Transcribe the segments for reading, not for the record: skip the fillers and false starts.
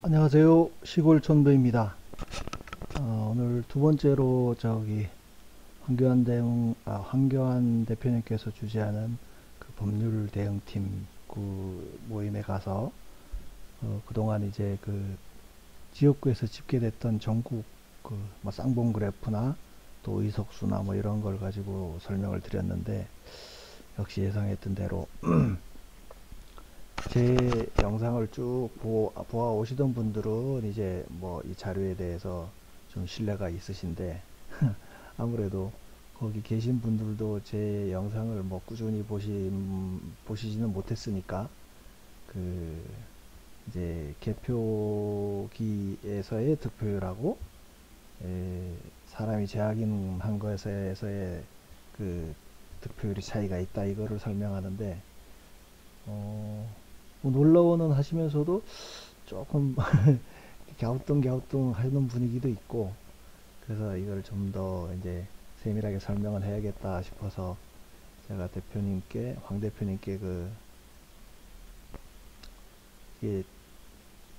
안녕하세요. 시골촌도입니다. 오늘 두 번째로 황교안 대표님께서 주재하는 그 법률 대응팀 그 모임에 가서 그동안 이제 그 지역구에서 집계됐던 전국 뭐 쌍봉 그래프나 또 의석수나 뭐 이런 걸 가지고 설명을 드렸는데, 역시 예상했던 대로 제 영상을 쭉 보아 오시던 분들은 이제 뭐 이 자료에 대해서 좀 신뢰가 있으신데, 아무래도 거기 계신 분들도 제 영상을 뭐 꾸준히 보시지는 못했으니까, 그 이제 개표기에서의 득표율하고 사람이 재확인한 것에서의 그 득표율이 차이가 있다, 이거를 설명하는데, 뭐 놀라워는 하시면서도 조금 갸우뚱갸우뚱 하는 분위기도 있고, 그래서 이걸 좀 더 이제 세밀하게 설명을 해야겠다 싶어서 제가 황 대표님께 이게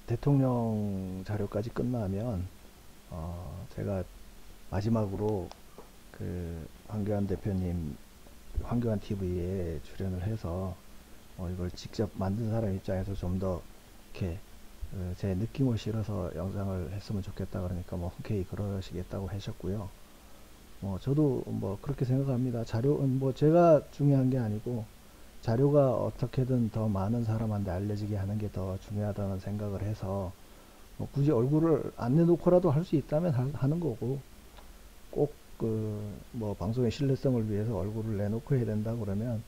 대통령 자료까지 끝나면 제가 마지막으로 그 황교안 TV에 출연을 해서 이걸 직접 만든 사람 입장에서 좀 더 이렇게 제 느낌을 실어서 영상을 했으면 좋겠다, 그러니까 뭐 흔쾌히 그러시겠다고 하셨고요. 저도 뭐 그렇게 생각합니다. 뭐 제가 중요한 게 아니고 자료가 어떻게든 더 많은 사람한테 알려지게 하는 게 더 중요하다는 생각을 해서, 뭐 굳이 얼굴을 안 내놓고라도 할 수 있다면 하는 거고, 꼭 뭐 방송의 신뢰성을 위해서 얼굴을 내놓고 해야 된다 그러면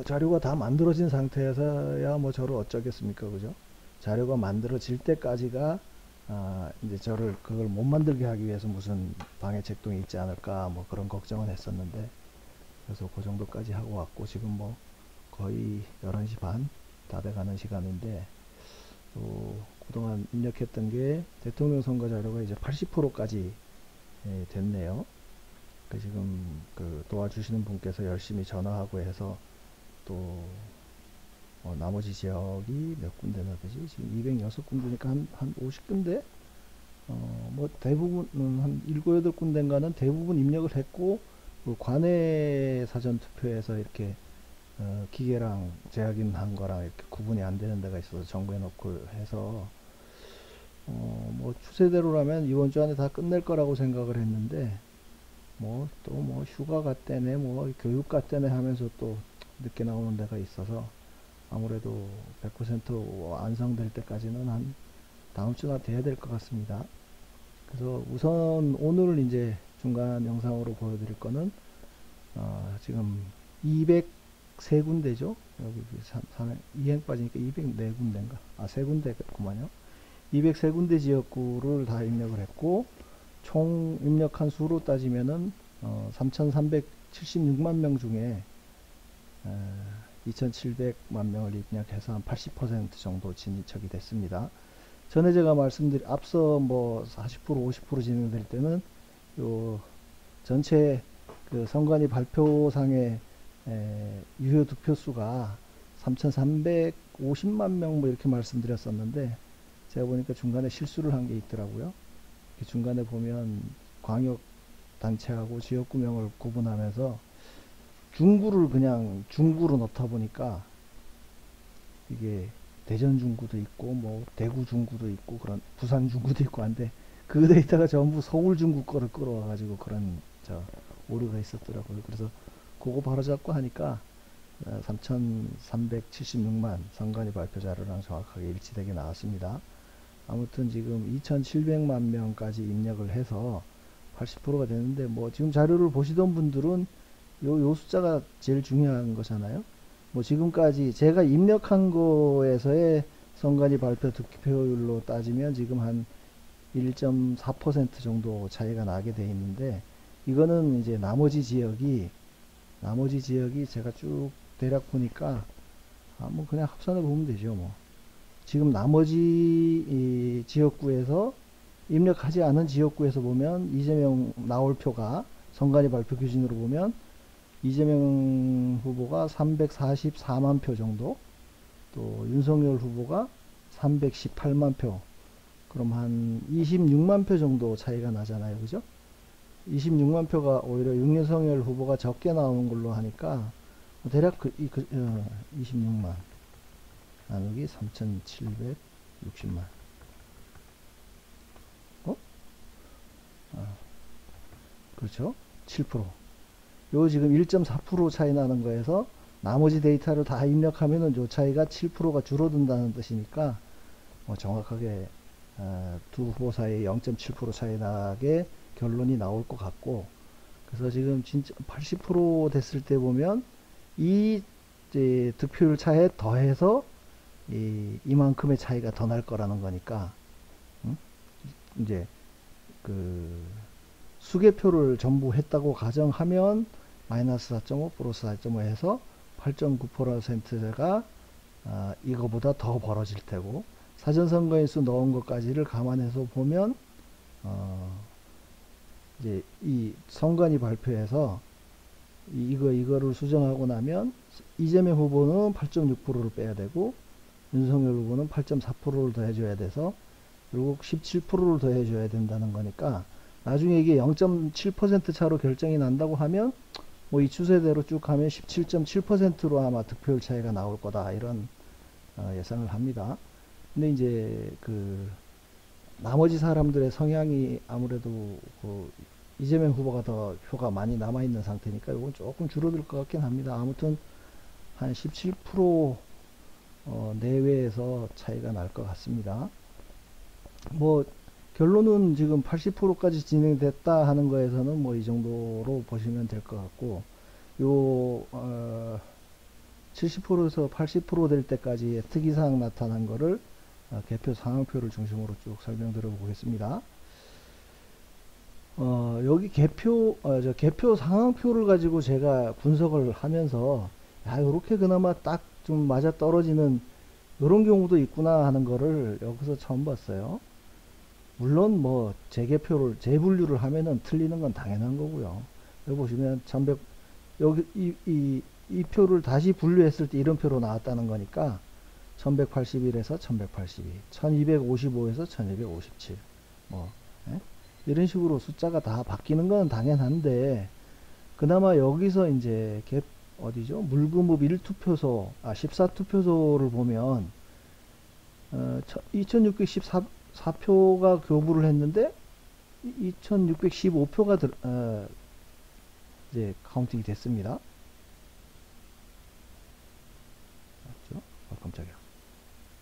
자료가 다 만들어진 상태에서야 뭐 저를 어쩌겠습니까, 그죠? 자료가 만들어질 때까지가 이제 저를 그걸 못 만들게 하기 위해서 무슨 방해 책동이 있지 않을까, 뭐 그런 걱정은 했었는데, 그래서 그 정도까지 하고 왔고, 지금 뭐 거의 11시 반 다 돼가는 시간인데, 또 그동안 입력했던 게 대통령 선거 자료가 이제 80%까지 됐네요. 지금 도와주시는 분께서 열심히 전화하고 해서 또 나머지 지역이 몇 군데나 되지? 지금 206군데니까 한 50군데? 뭐 대부분 한 7, 8군데인가는 대부분 입력을 했고, 그 관외 사전 투표에서 이렇게 기계랑 재확인한 거랑 이렇게 구분이 안 되는 데가 있어서 정부에 놓고 해서 뭐 추세대로라면 이번 주 안에 다 끝낼 거라고 생각을 했는데, 뭐 또 뭐 휴가 갔대네 뭐 교육 갔대네 하면서 또 늦게 나오는 데가 있어서, 아무래도 100% 완성될 때까지는 한 다음 주가 돼야 될 것 같습니다. 그래서 우선 오늘 이제 중간 영상으로 보여드릴 거는 지금 203군데죠. 여기 이행 빠지니까 204군데인가? 3군데겠구만요. 203군데 지역구를 다 입력을 했고, 총 입력한 수로 따지면은 3,376만 명 중에 2,700만 명을 입력해서 한 80% 정도 진입이 됐습니다. 전에 제가 앞서 뭐 40% 50% 진행될 때는 요 전체 그 선관위 발표상의 유효 득표수가 3,350만 명 뭐 이렇게 말씀드렸었는데, 제가 보니까 중간에 실수를 한 게 있더라고요. 중간에 보면 광역 단체하고 지역구명을 구분하면서 중구를 그냥 중구로 넣다 보니까, 이게 대전 중구도 있고 뭐 대구 중구도 있고 그런 부산 중구도 있고 한데, 그 데이터가 전부 서울 중구 거를 끌어와 가지고 그런 오류가 있었더라고요. 그래서 그거 바로잡고 하니까 3,376만 선관위 발표 자료랑 정확하게 일치되게 나왔습니다. 아무튼 지금 2,700만 명까지 입력을 해서 80%가 되는데, 뭐 지금 자료를 보시던 분들은 요 숫자가 제일 중요한 거잖아요. 뭐 지금까지 제가 입력한 거에서의 선관위 발표 득표율로 따지면 지금 한 1.4% 정도 차이가 나게 돼 있는데, 이거는 이제 나머지 지역이 제가 쭉 대략 보니까 뭐 그냥 합산해 보면 되죠. 뭐 지금 나머지 지역구에서 입력하지 않은 지역구에서 보면 이재명 나올 표가 선관위 발표 기준으로 보면 이재명 후보가 344만 표 정도, 또 윤석열 후보가 318만 표. 그럼 한 26만 표 정도 차이가 나잖아요. 그죠? 26만 표가 오히려 윤석열 후보가 적게 나오는 걸로 하니까 대략 26만 나누기 3,760만. 어? 아, 그렇죠? 7%. 요 지금 1.4% 차이 나는 거에서 나머지 데이터를 다 입력하면은 요 차이가 7%가 줄어든다는 뜻이니까 정확하게 두 후보 사이에 0.7% 차이 나게 결론이 나올 것 같고, 그래서 지금 진짜 80% 됐을 때 보면 이 이제 득표율 차에 더해서 이만큼의 차이가 더 날 거라는 거니까, 이제 그 수개표를 전부 했다고 가정하면 마이너스 4.5 플러스 4.5 해서 8.9%가 이거보다 더 벌어질 테고, 사전선거인수 넣은 것까지를 감안해서 보면 이제 이 선관위 발표에서 이거를 수정하고 나면 이재명 후보는 8.6%를 빼야 되고 윤석열 후보는 8.4%를 더 해줘야 돼서 결국 17%를 더 해줘야 된다는 거니까, 나중에 이게 0.7% 차로 결정이 난다고 하면 뭐 이 추세대로 쭉 가면 17.7%로 아마 득표율 차이가 나올 거다, 이런 예상을 합니다. 근데 이제 그 나머지 사람들의 성향이 아무래도 그 이재명 후보가 더 표가 많이 남아 있는 상태니까 이건 조금 줄어들 것 같긴 합니다. 아무튼 한 17% 내외에서 차이가 날 것 같습니다. 뭐 결론은 지금 80%까지 진행됐다 하는 거에서는 뭐 이 정도로 보시면 될 것 같고, 요 70%에서 80% 될 때까지의 특이사항 나타난 거를 개표 상황표를 중심으로 쭉 설명드려 보겠습니다. 여기 개표 상황표를 가지고 제가 분석을 하면서 요렇게 그나마 딱 좀 맞아 떨어지는 이런 경우도 있구나 하는 거를 여기서 처음 봤어요. 물론 뭐 재분류를 하면은 틀리는 건 당연한 거고요. 여기 보시면 1100, 여기 이 표를 다시 분류했을 때 이런 표로 나왔다는 거니까 1181에서 1182, 1255에서 1257, 이런 식으로 숫자가 다 바뀌는 건 당연한데, 그나마 여기서 이제 어디죠? 물금읍 1투표소, 14투표소를 보면 2614표가 교부를 했는데 2615표가 이제 카운팅이 됐습니다. 맞죠? 깜짝이야.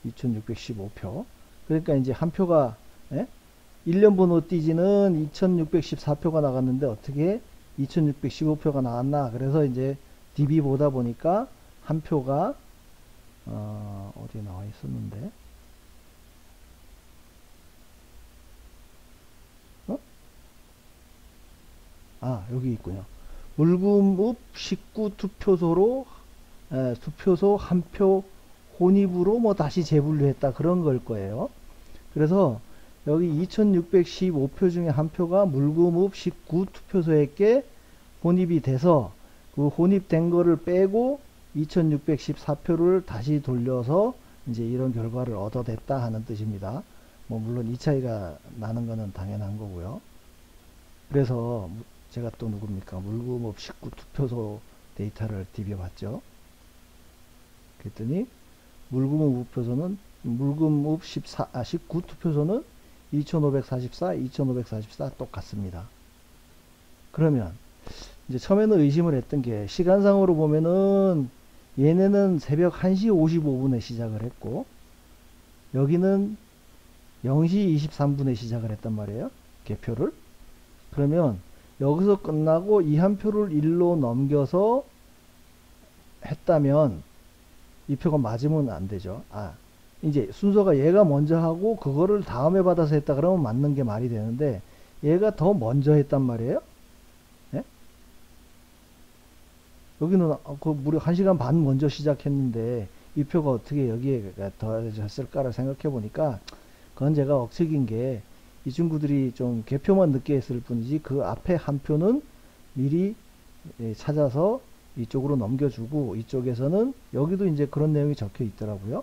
2615표. 그러니까 이제 한 표가 1년 번호 띠지는 2614표가 나갔는데 어떻게 2615표가 나왔나? 그래서 이제 DB 보다 보니까 한 표가 어디에 나와 있었는데, 여기 있군요. 물금읍 19투표소로 투표소 한 표 혼입으로 뭐 다시 재분류했다, 그런 걸 거예요. 그래서 여기 2615표 중에 한 표가 물금읍 19투표소에게 혼입이 돼서 그 혼입된 거를 빼고 2614표를 다시 돌려서 이제 이런 결과를 얻어냈다 하는 뜻입니다. 뭐 물론 이 차이가 나는 거는 당연한 거고요. 그래서 제가 또 누굽니까? 물금읍 19투표소 데이터를 디벼봤죠. 그랬더니 물금읍 19투표소는 2544, 2544 똑같습니다. 그러면 이제 처음에는 의심을 했던 게, 시간상으로 보면은 얘네는 새벽 1시 55분에 시작을 했고 여기는 0시 23분에 시작을 했단 말이에요, 개표를. 그러면 여기서 끝나고 이 한 표를 1로 넘겨서 했다면 이 표가 맞으면 안 되죠. 이제 순서가 얘가 먼저 하고 그거를 다음에 받아서 했다 그러면 맞는 게 말이 되는데, 얘가 더 먼저 했단 말이에요. 예? 여기는 무려 1시간 반 먼저 시작했는데 이 표가 어떻게 여기에 더해졌을까를 생각해 보니까, 그건 제가 억측인 게, 이 친구들이 좀 개표만 늦게 했을 뿐이지 그 앞에 한 표는 미리 찾아서 이쪽으로 넘겨주고, 이쪽에서는 여기도 이제 그런 내용이 적혀 있더라고요.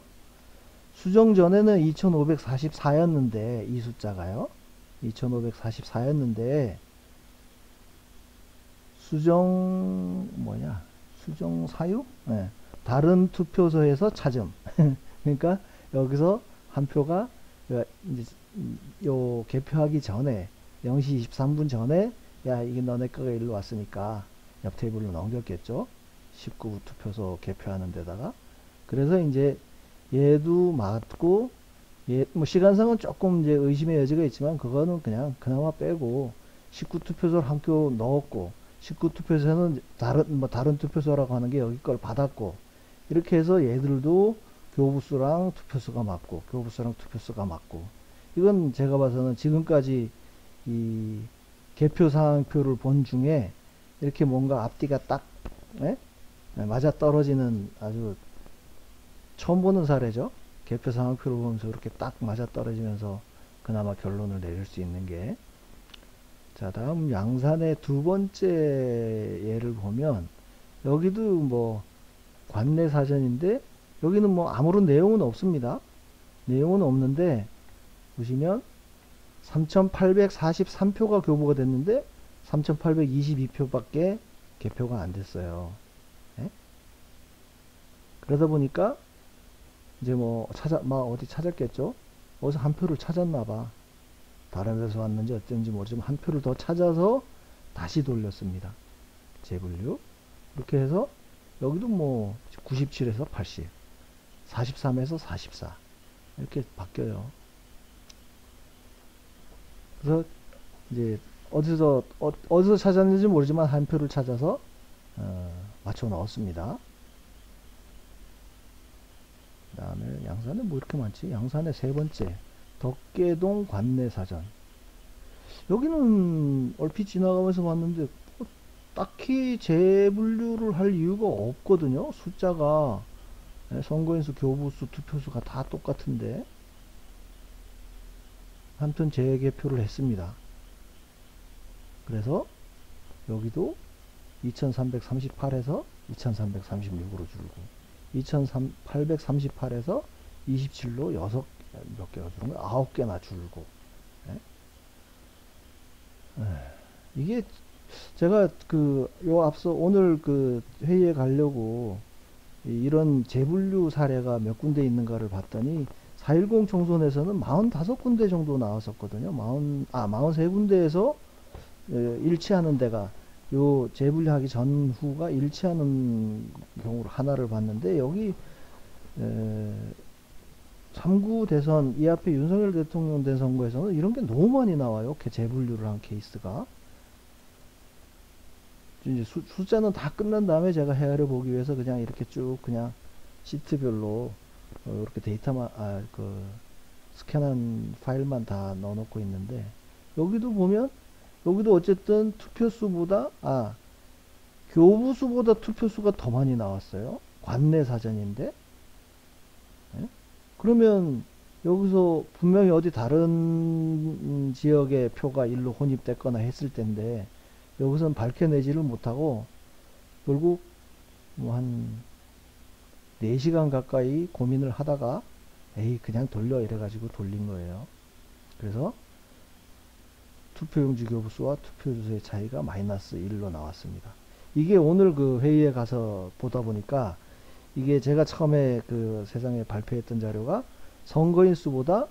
수정 전에는 2544였는데 이 숫자가요. 2544였는데 수정 뭐냐? 수정 사유? 네. 다른 투표소에서 찾음. 그러니까 여기서 한 표가 이제 요 개표하기 전에 0시 23분 전에 야 이게 너네 거가 일로 왔으니까 옆 테이블로 넘겼겠죠. 19부 투표소 개표하는 데다가. 그래서 이제 얘도 맞고 얘 뭐 시간상은 조금 이제 의심의 여지가 있지만 그거는 그냥 그나마 빼고 19투표소를 한 표 넣었고 19투표소에는 다른 투표소라고 하는 게 여기 걸 받았고 이렇게 해서 얘들도 교부수랑 투표수가 맞고 교부수랑 투표수가 맞고 이건 제가 봐서는 지금까지 이 개표 상황표를 본 중에 이렇게 뭔가 앞뒤가 딱 예? 맞아 떨어지는 아주 처음 보는 사례죠. 개표 상황표를 보면서 이렇게 딱 맞아 떨어지면서 그나마 결론을 내릴 수 있는 게. 자, 다음 양산의 두 번째 예를 보면 여기도 뭐 관내 사전인데 여기는 뭐 아무런 내용은 없습니다. 내용은 없는데 보시면 3,843표가 교부가 됐는데 3,822표밖에 개표가 안 됐어요. 예? 그러다 보니까 이제 뭐 어디 찾았겠죠? 어디서 한 표를 찾았나봐. 다른 데서 왔는지 어쩐지 모르지만 한 표를 더 찾아서 다시 돌렸습니다. 재분류. 이렇게 해서 여기도 뭐 97에서 80, 43에서 44 이렇게 바뀌어요. 그래서 이제 어디서 찾았는지 모르지만 한 표를 찾아서 맞춰 넣었습니다. 그 다음에 양산에 뭐 이렇게 많지? 양산의 세 번째 덕계동 관내사전. 여기는 얼핏 지나가면서 봤는데 뭐 딱히 재분류를 할 이유가 없거든요. 숫자가 선거인수, 교부수, 투표수가 다 똑같은데 한편 재개표를 했습니다. 그래서 여기도 2338에서 2336으로 줄고 2838에서 27로 몇 개가 줄은 거야? 9개나 줄고. 이게 제가 요 앞서 오늘 회의에 가려고 이런 재분류 사례가 몇 군데 있는가를 봤더니 4.10 총선에서는 45군데 정도 나왔었거든요. 43군데에서 일치하는 데가 요 재분류하기 전후가 일치하는 경우를 하나를 봤는데 여기 3구 대선 이 앞에 윤석열 대통령 된 선거에서는 이런 게 너무 많이 나와요. 이렇게 재분류를 한 케이스가. 이제 숫자는 다 끝난 다음에 제가 헤아려 보기 위해서 그냥 이렇게 쭉 그냥 시트별로 이렇게 데이터만 스캔한 파일만 다 넣어놓고 있는데 여기도 보면 여기도 어쨌든 투표수보다 교부수보다 투표수가 더 많이 나왔어요. 관내 사전인데. 예? 그러면 여기서 분명히 어디 다른 지역의 표가 일로 혼입됐거나 했을 텐데 여기서는 밝혀내지를 못하고 결국 뭐 한 4시간 가까이 고민을 하다가 에이 그냥 돌려 이래가지고 돌린 거예요. 그래서 투표용지 교부수와 투표주소의 차이가 마이너스 1로 나왔습니다. 이게 오늘 회의에 가서 보다 보니까 이게 제가 처음에 세상에 발표했던 자료가 선거인 수보다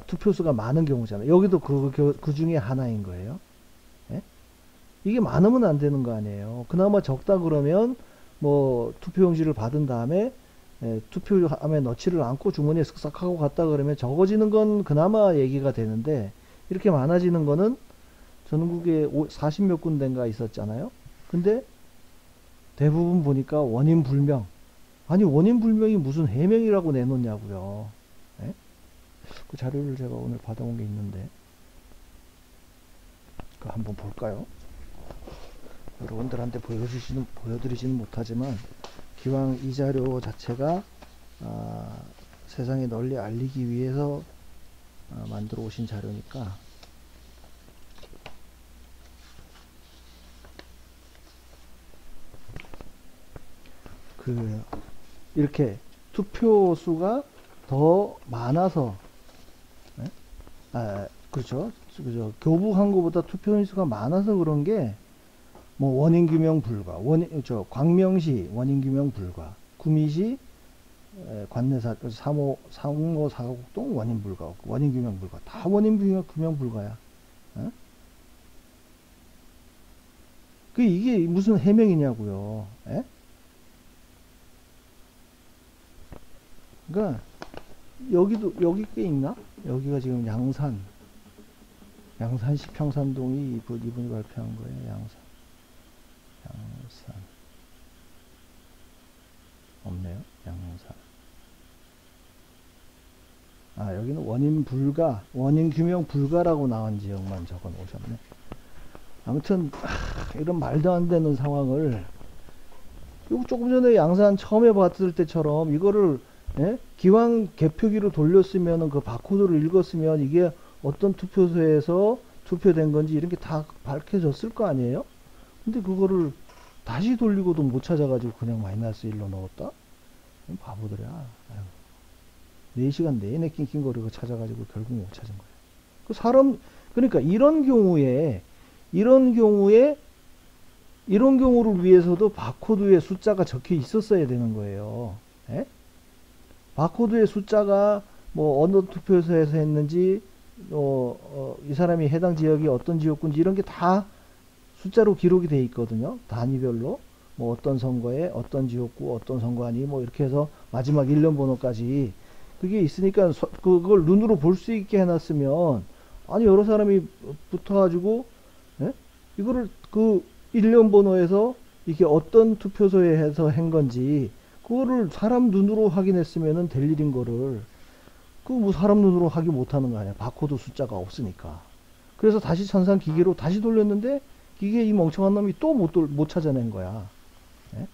투표수가 많은 경우잖아요. 여기도 그 중에 하나인 거예요. 예? 이게 많으면 안 되는 거 아니에요. 그나마 적다 그러면 뭐 투표용지를 받은 다음에 투표함에 넣지를 않고 주머니에 쓱싹 하고 갔다 그러면 적어지는 건 그나마 얘기가 되는데 이렇게 많아지는 거는 전국에 40몇 군데인가 있었잖아요. 근데 대부분 보니까 원인 불명. 아니 원인 불명이 무슨 해명이라고 내놓냐고요. 네? 그 자료를 제가 오늘 받아온 게 있는데 그거 한번 볼까요? 여러분들한테 보여드리지는 못하지만 기왕 이 자료 자체가 세상에 널리 알리기 위해서 만들어 오신 자료니까 이렇게 투표수가 더 많아서, 예? 그렇죠. 그죠. 교부 항구보다 투표인수가 많아서 그런 게, 뭐, 원인규명 불가, 광명시 원인규명 불가, 구미시 관내사, 상호 사곡동 원인 불가, 원인 규명 불가, 다 원인 규명 불가야. 어? 이게 무슨 해명이냐고요. 에? 그러니까 여기 꽤 있나? 여기가 지금 양산시 평산동이 이분이 발표한 거예요. 양산 없네요. 양산. 여기는 원인 불가, 원인 규명 불가라고 나온 지역만 적어 놓으셨네. 아무튼 이런 말도 안 되는 상황을, 이거 조금 전에 양산 처음에 봤을 때처럼 이거를, 예? 기왕 개표기로 돌렸으면 그 바코드를 읽었으면 이게 어떤 투표소에서 투표된 건지 이런 게 다 밝혀졌을 거 아니에요? 근데 그거를 다시 돌리고도 못 찾아가지고 그냥 마이너스 1로 넣었다? 바보들이야. 아유. 4시간 내내 낑낑거리고 찾아가지고 결국 못 찾은 거예요. 그러니까 이런 경우를 위해서도 바코드에 숫자가 적혀 있었어야 되는 거예요. 예? 바코드에 숫자가 뭐 어느 투표소에서 했는지, 이 사람이 해당 지역이 어떤 지역군지 이런 게 다 숫자로 기록이 돼 있거든요. 단위별로. 뭐 어떤 선거에 어떤 지역구 어떤 선거안이 뭐 이렇게 해서 마지막 일련 번호까지 그게 있으니까 그걸 눈으로 볼 수 있게 해놨으면, 아니 여러 사람이 붙어가지고, 예? 이거를 그 일련 번호에서 이게 어떤 투표소에 해서 한 건지 그거를 사람 눈으로 확인했으면은 될 일인 거를, 뭐 사람 눈으로 확인 못하는 거 아니야. 바코드 숫자가 없으니까. 그래서 다시 천상 기계로 다시 돌렸는데 기계 이 멍청한 놈이 또 못 찾아낸 거야. 예?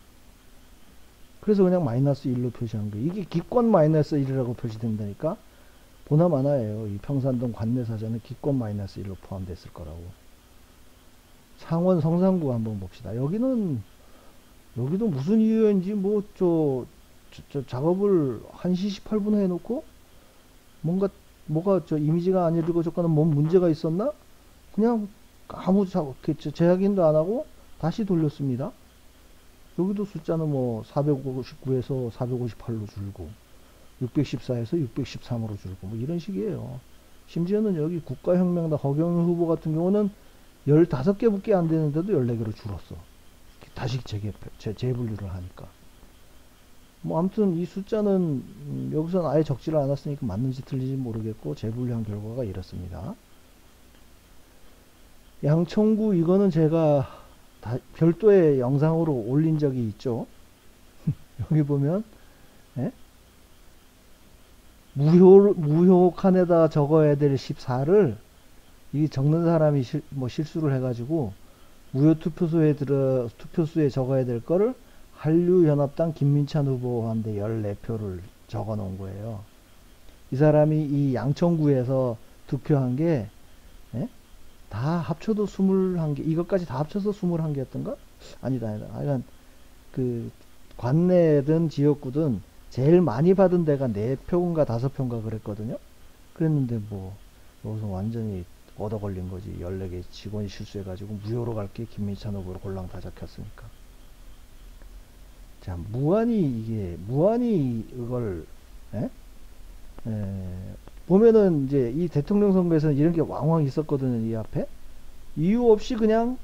그래서 그냥 마이너스 1로 표시한 거예요. 이게 기권 마이너스 1이라고 표시된다니까. 보나마나예요. 이 평산동 관내사전은 기권 마이너스 1로 포함됐을 거라고. 창원 성산구 한번 봅시다. 여기도 무슨 이유인지 작업을 1시 18분에 해놓고 뭐가 이미지가 안 읽어졌거나 뭔 문제가 있었나? 그냥 아무 재확인도 안 하고 다시 돌렸습니다. 여기도 숫자는 뭐 459에서 458로 줄고 614에서 613으로 줄고 뭐 이런 식이에요. 심지어는 여기 국가혁명당 허경영 후보 같은 경우는 15개밖에 안 되는데도 14개로 줄었어. 다시 재분류를 하니까. 뭐 아무튼 이 숫자는 여기서는 아예 적지를 않았으니까 맞는지 틀린지 모르겠고 재분류한 결과가 이렇습니다. 양천구 이거는 제가 별도의 영상으로 올린 적이 있죠. 여기 보면, 예? 무효 칸에다 적어야 될 14를 이 적는 사람이 실수를 해가지고 무효 투표수에 적어야 될 거를 한류연합당 김민찬 후보한테 14표를 적어 놓은 거예요. 이 사람이 이 양천구에서 득표한 게, 예? 다 합쳐도 21개, 이것까지 다 합쳐서 21개였던가? 아니다. 하여간, 관내든 지역구든 제일 많이 받은 데가 4표인가 5표인가 그랬거든요. 그랬는데 여기서 완전히 얻어 걸린 거지. 14개 직원이 실수해가지고 무효로 갈게 김민찬 후보로 골랑 다 잡혔으니까. 자, 무한히 이걸, 예? 보면은 이제 이 대통령 선거에서는 이런 게 왕왕 있었거든요. 이 앞에 이유 없이 그냥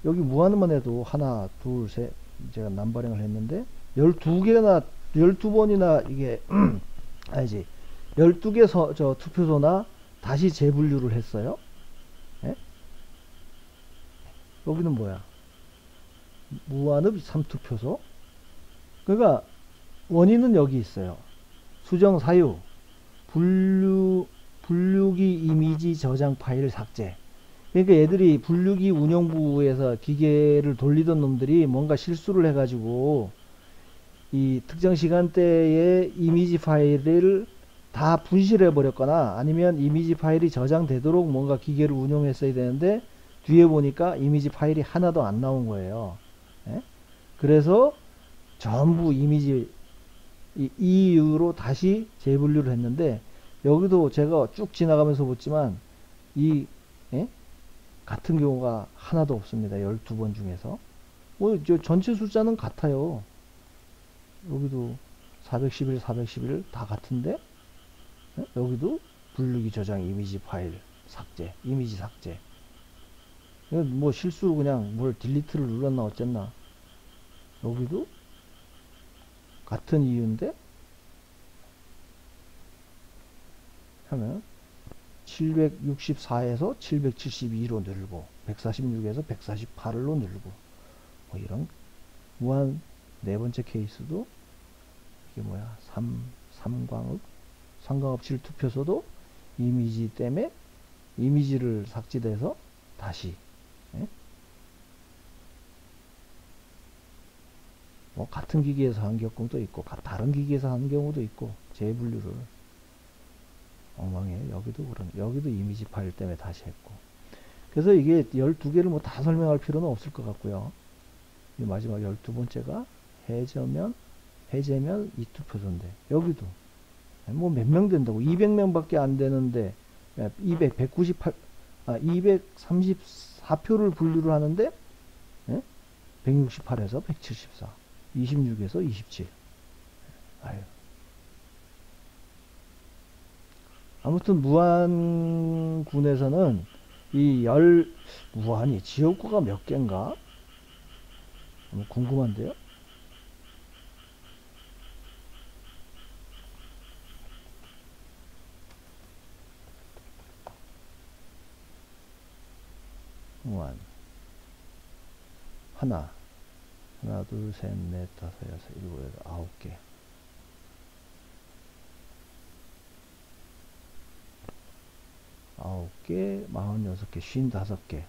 여기 무한만 해도 하나 둘 셋 제가 남발행을 했는데 12번이나 이게 아니지 12개 투표소나 다시 재분류를 했어요. 예? 여기는 뭐야? 무한읍 3투표소. 그러니까 원인은 여기 있어요. 수정 사유 분류기 이미지 저장 파일 삭제. 그러니까 얘들이 분류기 운영부에서 기계를 돌리던 놈들이 뭔가 실수를 해가지고 이 특정 시간대에 이미지 파일을 다 분실해 버렸거나 아니면 이미지 파일이 저장되도록 뭔가 기계를 운영했어야 되는데 뒤에 보니까 이미지 파일이 하나도 안 나온 거예요. 예? 그래서 전부 이미지 이 이유로 다시 재분류를 했는데, 여기도 제가 쭉 지나가면서 봤지만 이 예? 같은 경우가 하나도 없습니다. 12번 중에서. 저 전체 숫자는 같아요. 여기도 411, 411 다 같은데, 여기도 분류기 저장 이미지 파일 삭제, 이미지 삭제. 이건 뭐 실수로 그냥 뭘 딜리트를 눌렀나 어쨌나. 여기도 같은 이유인데 하면 764에서 772로 늘고 146에서 148로 늘고, 뭐 이런 무한 네 번째 케이스도 이게 뭐야, 삼광읍 7 투표소도 이미지 때문에 이미지를 삭제돼서 다시 예? 뭐 같은 기기에서 한 경우도 있고 다른 기기에서 한 경우도 있고, 재분류를 엉망이에요. 여기도 여기도 이미지 파일 때문에 다시 했고. 그래서 이게 12개를 뭐 다 설명할 필요는 없을 것 같고요. 이 마지막 12번째가 해제면 이투표소인데, 여기도 뭐 몇 명 된다고, 200명밖에 안 되는데 234표를 분류를 하는데 168에서 174, 26에서 27. 아유. 아무튼 무안군에서는 무안이 지역구가 몇 개인가? 너무 궁금한데요? 무안. 하나, 둘, 셋, 넷, 다섯, 여섯, 일곱, 여덟, 9개. 9개, 46개, 55개.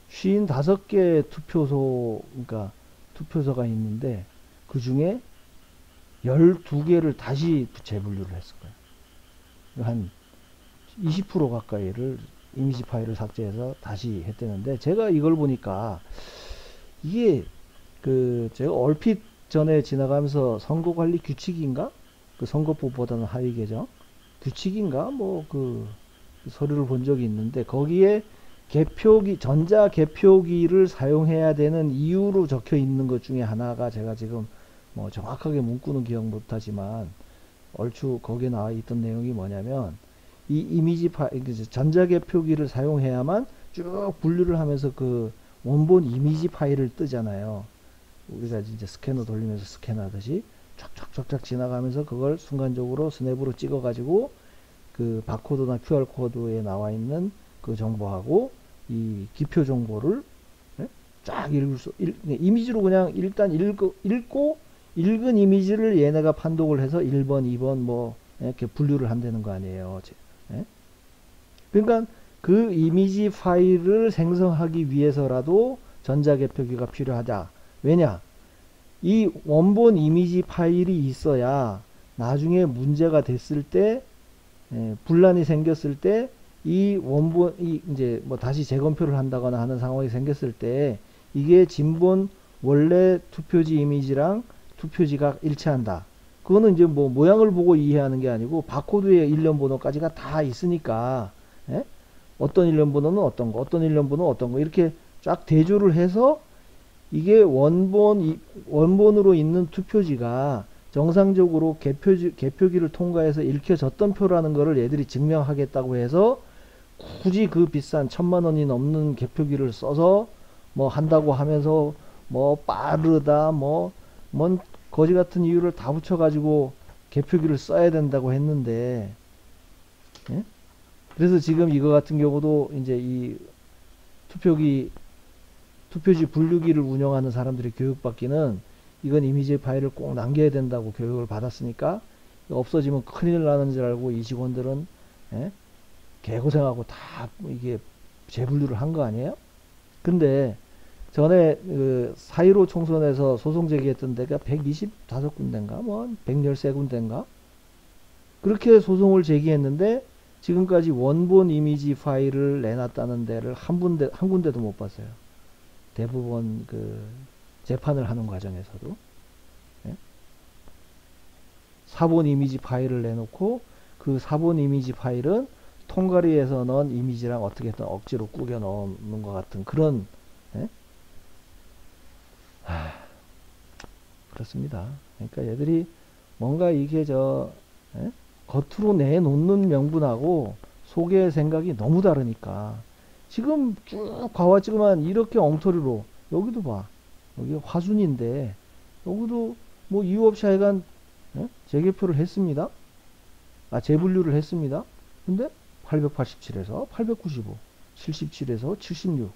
55개 투표소, 그러니까 투표소가 있는데, 그 중에 12개를 다시 재분류를 했을 거예요. 한 20% 가까이를 이미지 파일을 삭제해서 다시 했대는데, 제가 이걸 보니까 이게 제가 얼핏 전에 지나가면서 선거관리 규칙인가? 그 선거법보다는 하위 계정 규칙인가? 뭐 서류를 본 적이 있는데, 거기에 전자 개표기를 사용해야 되는 이유로 적혀 있는 것 중에 하나가, 제가 지금 뭐 정확하게 문구는 기억 못하지만 얼추 거기에 나와 있던 내용이 뭐냐면, 이 이미지 파일, 전자 개표기를 사용해야만 쭉 분류를 하면서 그 원본 이미지 파일을 뜨잖아요. 우리가 이제 스캐너 돌리면서 스캔하듯이 쫙쫙쫙쫙 지나가면서 그걸 순간적으로 스냅으로 찍어 가지고 그 바코드나 QR 코드에 나와 있는 그 정보하고 이 기표 정보를 쫙 이미지로 그냥 일단 읽고 읽은 이미지를 얘네가 판독을 해서 1번, 2번 뭐 이렇게 분류를 한다는 거 아니에요. 그러니까 그 이미지 파일을 생성하기 위해서라도 전자개표기가 필요하다. 왜냐? 이 원본 이미지 파일이 있어야 나중에 문제가 됐을 때, 분란이 생겼을 때, 이제 뭐 다시 재검표를 한다거나 하는 상황이 생겼을 때, 이게 진본 원래 투표지 이미지랑 투표지가 일치한다. 그거는 이제 뭐 모양을 보고 이해하는 게 아니고 바코드의 일련 번호까지가 다 있으니까, 어떤 일련 번호는 어떤 거, 어떤 일련 번호는 어떤 거, 이렇게 쫙 대조를 해서 이게 원본으로 있는 투표지가 정상적으로 개표기를 통과해서 읽혀졌던 표라는 거를 얘들이 증명하겠다고 해서 굳이 그 비싼 1000만원이 넘는 개표기를 써서 뭐 한다고 하면서 뭐 빠르다 뭔 거지 같은 이유를 다 붙여가지고 개표기를 써야 된다고 했는데, 예? 그래서 지금 이거 같은 경우도 이제 이 투표지 분류기를 운영하는 사람들이 교육받기는 이건 이미지 파일을 꼭 남겨야 된다고 교육을 받았으니까, 없어지면 큰일 나는 줄 알고 이 직원들은 개고생하고 다 이게 재분류를 한 거 아니에요? 근데 전에 4.15 총선에서 소송 제기했던 데가 125군데인가 뭐 113군데인가 그렇게 소송을 제기했는데, 지금까지 원본 이미지 파일을 내놨다는 데를 한 군데도 못 봤어요. 대부분 재판을 하는 과정에서도. 예? 사본 이미지 파일을 내놓고 그 사본 이미지 파일은 통가리에서 넣은 이미지랑 어떻게든 억지로 꾸겨 넣는 것 같은 그런 예? 그렇습니다. 그러니까 얘들이 뭔가 이게 예? 겉으로 내놓는 명분하고 속의 생각이 너무 다르니까 지금 쭉 봐왔지만 이렇게 엉터리로 여기도 봐. 여기 화순인데 여기도 뭐 이유 없이 하여간 예? 재개표를 했습니다. 재분류를 했습니다. 근데 887에서 895, 77에서 76.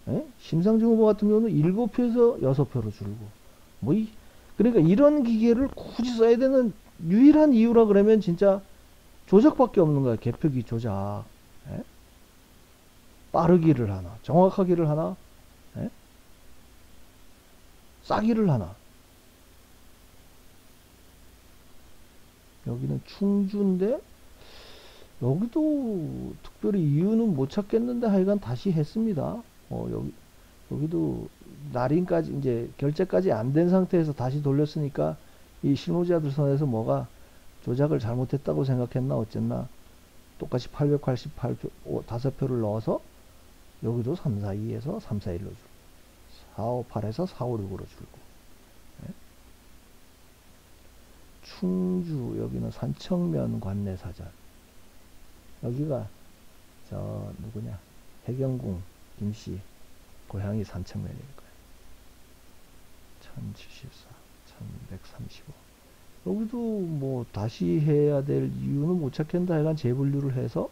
예? 심상정 후보 같은 경우는 7표에서 6표로 줄고. 그러니까 이런 기계를 굳이 써야 되는 유일한 이유라 그러면 진짜 조작밖에 없는 거야. 개표기 조작. 예? 빠르기를 하나, 정확하기를 하나, 예? 싸기를 하나. 여기는 충주인데 여기도 특별히 이유는 못 찾겠는데 하여간 다시 했습니다. 여기도 날인까지 이제 결제까지 안 된 상태에서 다시 돌렸으니까 이 실무자들 선에서 뭐가 조작을 잘못했다고 생각했나 어쨌나 똑같이 888표 5표를 넣어서 여기도 342에서 341로 줄고 458에서 456으로 줄고 네? 충주 여기는 산청면 관내사전 여기가 누구냐 해경궁 김씨 고향이 산청면일 거예요. 1074 1135 여기도 뭐 다시 해야 될 이유는 못 찾겠는데 하여간 재분류를 해서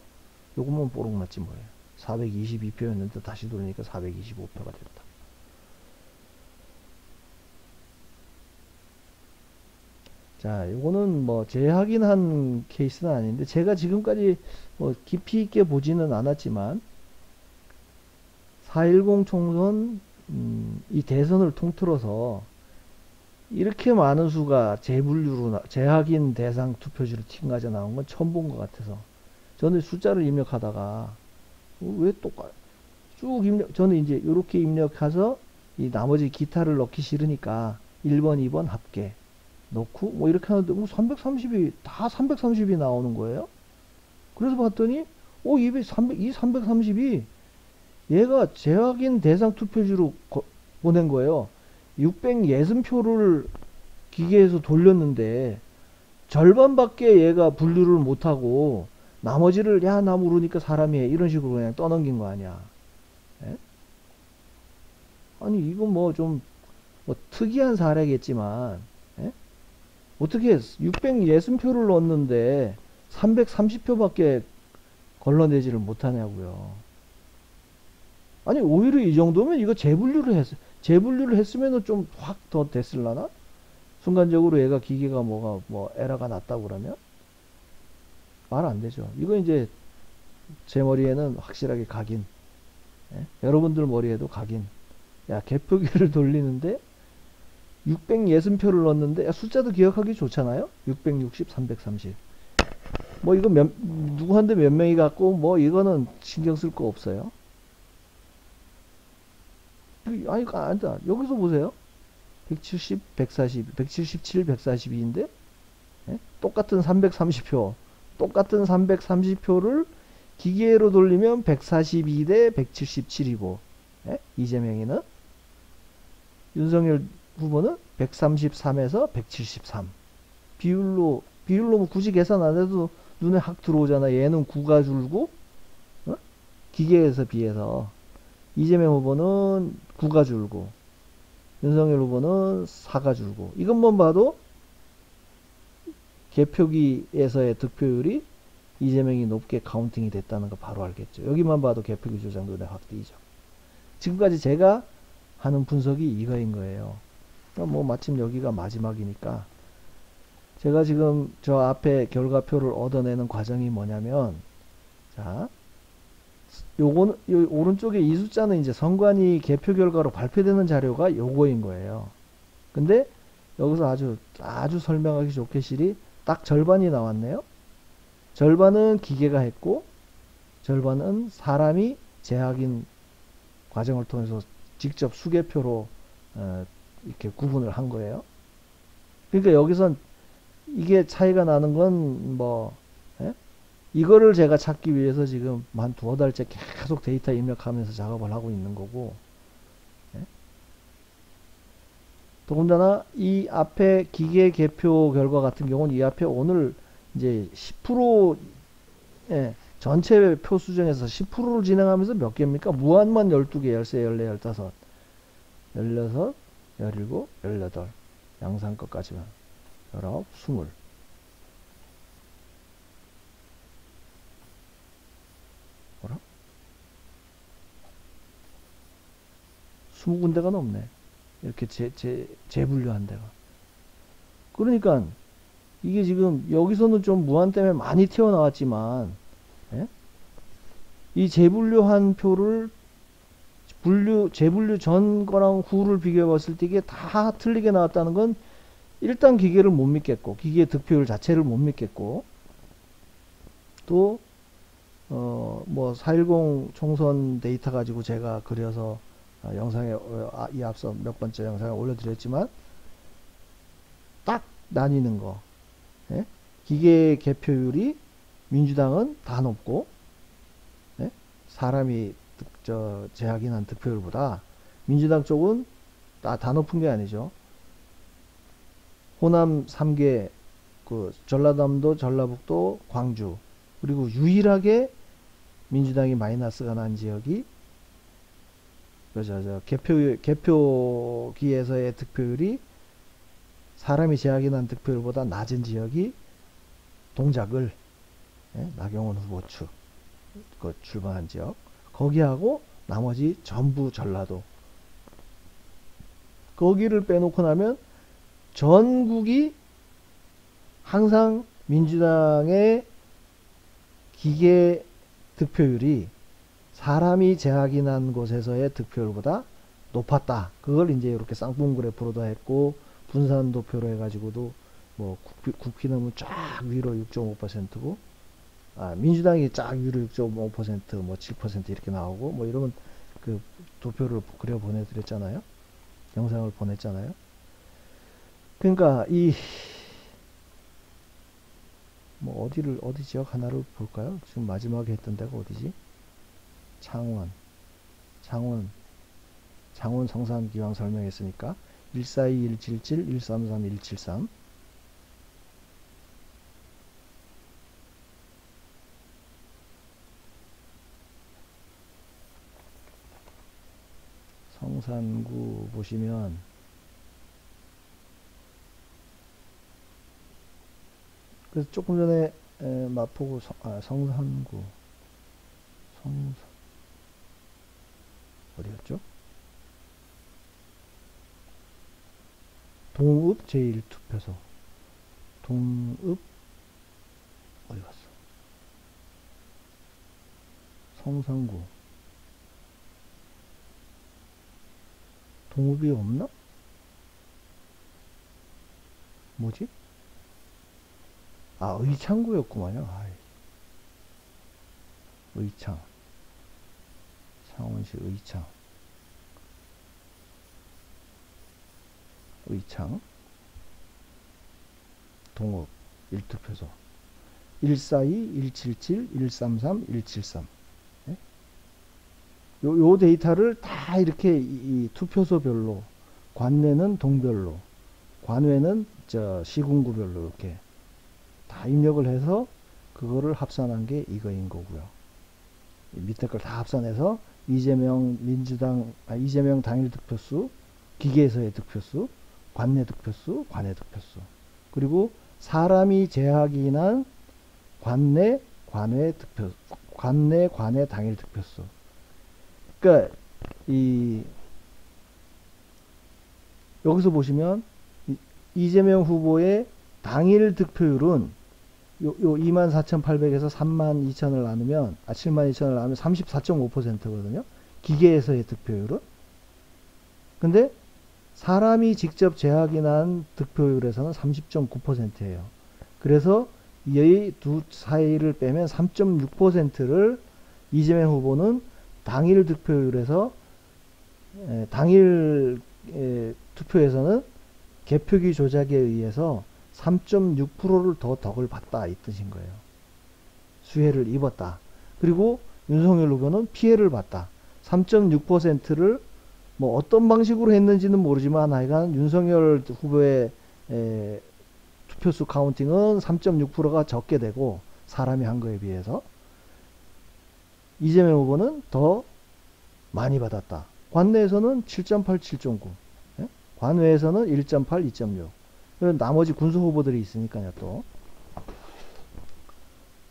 요것만 뽀록 났지 뭐예요. 422표였는데 다시 돌리니까 425표가 됐다. 자, 요거는 뭐 재확인한 케이스는 아닌데 제가 지금까지 뭐 깊이 있게 보지는 않았지만 4.10 총선 이 대선을 통틀어서 이렇게 많은 수가 재분류로 재확인 대상 투표지로 튕가져 나온 건 처음 본 것 같아서 저는 숫자를 입력하다가 왜 쭉 저는 이제 이렇게 입력해서 이 나머지 기타를 넣기 싫으니까 1번 2번 합계 넣고 뭐 이렇게 하는데 330이 다 330이 나오는 거예요. 그래서 봤더니 이 330이 얘가 재확인 대상 투표지로 보낸 거예요. 660표를 기계에서 돌렸는데 절반밖에 얘가 분류를 못하고 나머지를 야 나 모르니까 사람이 해 이런 식으로 그냥 떠넘긴 거 아니야. 예? 아니 이건 뭐 좀 뭐 특이한 사례겠지만 예? 어떻게 660표를 넣었는데 330표밖에 걸러내지를 못하냐고요. 아니 오히려 이 정도면 이거 재분류를 했으면은 좀 확 더 됐을라나? 순간적으로 얘가 기계가 뭐 에러가 났다고 그러면 말 안 되죠. 이거 이제 제 머리에는 확실하게 각인. 예? 여러분들 머리에도 각인. 야 개표기를 돌리는데 660표를 넣었는데 야, 숫자도 기억하기 좋잖아요. 660, 330. 뭐 이거 누구한테 몇 명이 갖고 뭐 이거는 신경 쓸 거 없어요. 아니 아니다. 여기서 보세요. 170, 140, 177, 142인데 예? 똑같은 330표 똑같은 330표를 기계로 돌리면 142 대 177이고 예? 이재명이는 윤석열 후보는 133에서 173 비율로 뭐 굳이 계산 안 해도 눈에 확 들어오잖아. 얘는 9가 줄고 어? 기계에서 비해서 이재명 후보는 9가 줄고 윤석열 후보는 4가 줄고 이것만 봐도 개표기에서의 득표율이 이재명이 높게 카운팅이 됐다는 거 바로 알겠죠. 여기만 봐도 개표기 조작 눈에 확 띄죠. 지금까지 제가 하는 분석이 이거인 거예요. 뭐 마침 여기가 마지막이니까 제가 지금 저 앞에 결과표를 얻어내는 과정이 뭐냐면 자 요거는 요 오른쪽에 이 숫자는 이제 선관위 개표 결과로 발표되는 자료가 요거인 거예요. 근데 여기서 아주 설명하기 좋게 실이 딱 절반이 나왔네요. 절반은 기계가 했고 절반은 사람이 재확인 과정을 통해서 직접 수개표로 이렇게 구분을 한 거예요. 그러니까 여기선 이게 차이가 나는 건 뭐, 예? 이거를 제가 찾기 위해서 지금 한 두어 달째 계속 데이터 입력하면서 작업을 하고 있는 거고, 예? 더군다나 이 앞에 기계 개표 결과 같은 경우는 이 앞에 오늘 이제 10% 예, 전체 표 수정에서 10%를 진행하면서 몇 개입니까? 무한만 12개, 13, 14, 15, 16, 17, 18 양산것까지만 19, 20 뭐라? 20군데가 넘네. 이렇게 재분류한 데가. 그러니까 이게 지금 여기서는 좀 무한 때문에 많이 튀어나왔지만, 예? 이 재분류한 표를 재분류 전 거랑 후를 비교해 봤을 때 이게 다 틀리게 나왔다는 건 일단 기계를 못 믿겠고, 기계 득표율 자체를 못 믿겠고, 또, 뭐, 4.10 총선 데이터 가지고 제가 그려서 영상에, 이 앞서 몇 번째 영상에 올려드렸지만, 딱 나뉘는 거. 예? 기계 개표율이 민주당은 다 높고, 예? 사람이 재확인한 득표율보다 민주당 쪽은 다 높은 게 아니죠. 호남 3개, 그 전라남도, 전라북도, 광주, 그리고 유일하게 민주당이 마이너스가 난 지역이 개표기에서의 득표율이 사람이 재확인한 득표율보다 낮은 지역이 동작을, 예? 나경원 후보 측 그 출마한 지역, 거기하고 나머지 전부 전라도, 거기를 빼놓고 나면 전국이 항상 민주당의 기계 득표율이 사람이 재확인한 곳에서의 득표율보다 높았다. 그걸 이제 이렇게 쌍봉 그래프로도 했고, 분산도표로 해가지고도 뭐 국힘은 쫙 위로 6.5%고, 민주당이 쫙 위로 6.5%, 뭐 7% 이렇게 나오고, 뭐 이러면 그 도표를 그려 보내드렸잖아요. 영상을 보냈잖아요. 그러니까 뭐 어디 지역 하나를 볼까요? 지금 마지막에 했던 데가 어디지? 창원 성산 기왕 설명했으니까 142, 177, 133, 173. 성산구 보시면 그래서 조금 전에 마포구 성산구 어디였죠? 동읍 제1투표소 동읍 어디 갔어? 성산구 동읍이 없나? 뭐지? 의창구였구만요. 의창 창원시 의창 동읍 1투표소 142, 177, 133, 173. 예? 요 데이터를 다 이렇게 이 투표소별로, 관내는 동별로, 관외는 시군구별로 이렇게 다 입력을 해서 그거를 합산한 게 이거인 거고요. 밑에 걸 다 합산해서 이재명 당일 득표수, 기계에서의 득표수, 관내 득표수, 관외 득표수, 그리고 사람이 재확인한 관내 관외 당일 득표수. 그러니까 여기서 보시면 이재명 후보의 당일 득표율은 요 24,800에서 32,000을 나누면 72,000을 나누면 34.5%거든요. 기계에서의 득표율은. 근데 사람이 직접 재확인한 득표율에서는 30.9%예요. 그래서 이 두 사이를 빼면 3.6%를 이재명 후보는 당일 득표율에서 당일 투표에서는 개표기 조작에 의해서 3.6%를 더 덕을 봤다 이 뜻인 거예요. 수혜를 입었다. 그리고 윤석열 후보는 피해를 봤다. 3.6%를 뭐 어떤 방식으로 했는지는 모르지만 하여간 윤석열 후보의 투표수 카운팅은 3.6%가 적게 되고 사람이 한 거에 비해서 이재명 후보는 더 많이 받았다. 관내에서는 7.8, 7.9, 예? 관외에서는 1.8, 2.6. 나머지 군수 후보들이 있으니까요 또.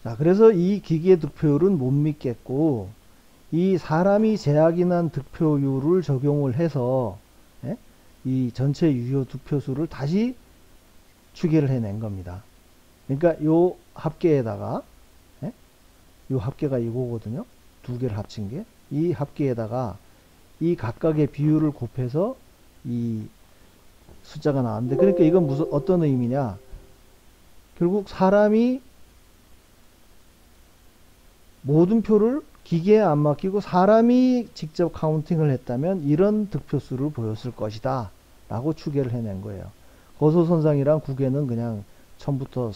자, 그래서 이 기계 득표율은 못 믿겠고 이 사람이 제약인한 득표율을 적용을 해서 예? 이 전체 유효 득표수를 다시 추계를 해낸 겁니다. 그러니까 요 합계에다가 예? 요 합계가 이거거든요. 두 개를 합친 게. 이 합계에다가 이 각각의 비율을 곱해서 이 숫자가 나왔는데, 그러니까 이건 무슨 어떤 의미냐? 결국 사람이 모든 표를 기계에 안 맡기고 사람이 직접 카운팅을 했다면 이런 득표수를 보였을 것이다 라고 추계를 해낸 거예요. 거소선상이랑 국외는 그냥 처음부터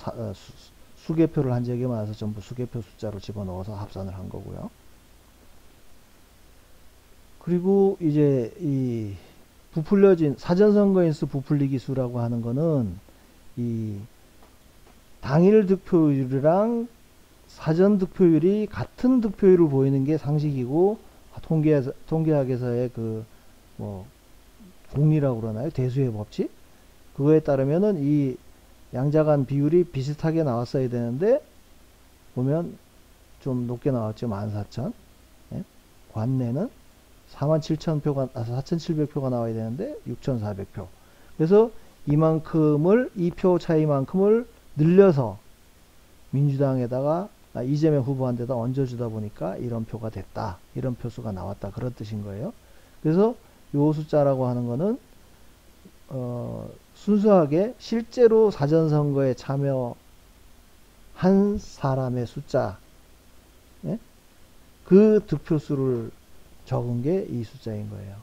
수개표를 한 적이 많아서 전부 수개표 숫자로 집어넣어서 합산을 한 거고요. 그리고 이제 이 부풀려진 사전선거인수 부풀리기 수라고 하는 거는 이 당일 득표율이랑 사전 득표율이 같은 득표율을 보이는 게 상식이고 통계학에서의 그 뭐 공리라고 그러나요? 대수의 법칙? 그거에 따르면은 이 양자간 비율이 비슷하게 나왔어야 되는데 보면 좀 높게 나왔죠. 14,000. 예? 관내는 47,000표가 4,700표가 나와야 되는데 6,400표. 그래서 이만큼을 이 표 차이만큼을 늘려서 민주당에다가 이재명 후보한테다 얹어주다 보니까 이런 표가 됐다. 이런 표수가 나왔다. 그런 뜻인 거예요. 그래서 요 숫자라고 하는 거는 순수하게 실제로 사전선거에 참여한 사람의 숫자, 예? 그 득표수를 적은 게 이 숫자인 거예요.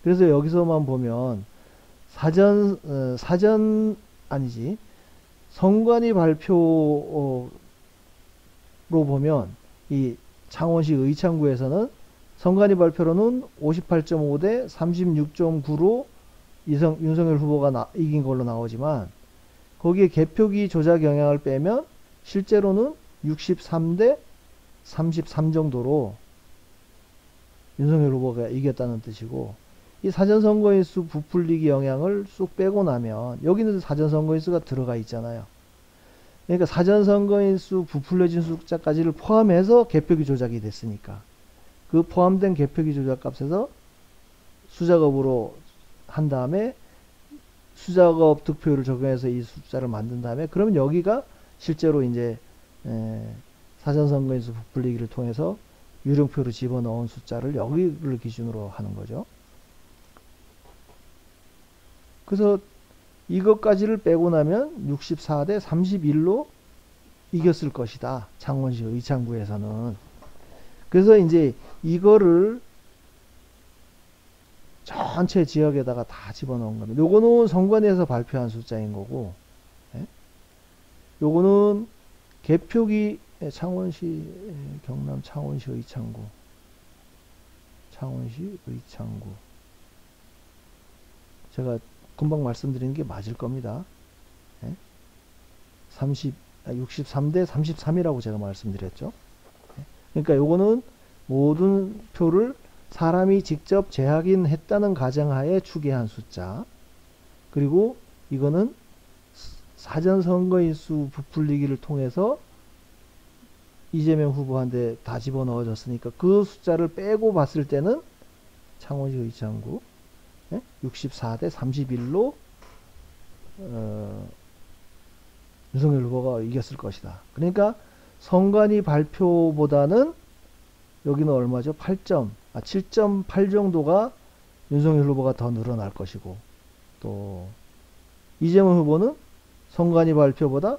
그래서 여기서만 보면 선관위 발표로 보면 이 창원시 의창구에서는 선관위 발표로는 58.5 대 36.9로 윤석열 후보가 이긴 걸로 나오지만 거기에 개표기 조작 영향을 빼면 실제로는 63 대 33 정도로 윤석열 후보가 이겼다는 뜻이고, 이 사전선거인수 부풀리기 영향을 쑥 빼고 나면 여기는 사전선거인수가 들어가 있잖아요. 그러니까 사전선거인수 부풀려진 숫자까지를 포함해서 개표기 조작이 됐으니까 그 포함된 개표기 조작 값에서 수작업으로 한 다음에 수작업 득표율을 적용해서 이 숫자를 만든 다음에 그러면 여기가 실제로 이제 사전선거인수 부풀리기를 통해서 유령표를 집어넣은 숫자를 여기를 기준으로 하는 거죠. 그래서 이것까지를 빼고 나면 64 대 31로 이겼을 것이다. 창원시 의창구에서는. 그래서 이제 이거를 전체 지역에다가 다 집어넣은 겁니다. 요거는 선관위에서 발표한 숫자인 거고, 예? 요거는 개표기 창원시 경남 창원시 의창구 제가 금방 말씀드린 게 맞을 겁니다. 예? 63 대 33이라고 제가 말씀드렸죠. 예? 그러니까 요거는 모든 표를 사람이 직접 재확인했다는 가정하에 추계한 숫자, 그리고 이거는 사전선거인수 부풀리기를 통해서 이재명 후보한테 다 집어넣어졌으니까 그 숫자를 빼고 봤을 때는 창원시 의창구 64 대 31로 윤석열 후보가 이겼을 것이다. 그러니까 선관위 발표보다는 여기는 얼마죠? 7.8 정도가 윤석열 후보가 더 늘어날 것이고, 또 이재명 후보는 선관위 발표보다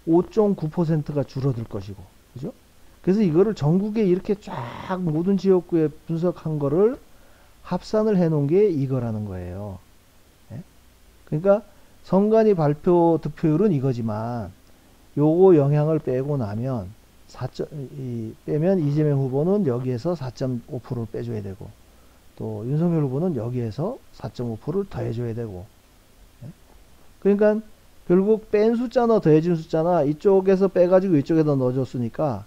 5.9%가 줄어들 것이고, 그죠? 그래서 이거를 전국에 이렇게 쫙 모든 지역구에 분석한 거를 합산을 해 놓은 게 이거라는 거예요. 예? 그러니까 선관위 발표 득표율은 이거지만 요거 영향을 빼고 나면 4점, 빼면 이재명 후보는 여기에서 4.5%를 빼줘야 되고 또 윤석열 후보는 여기에서 4.5%를 더해줘야 되고 그러니까 결국 뺀 숫자나 더해진 숫자나 이쪽에서 빼가지고 이쪽에다 넣어줬으니까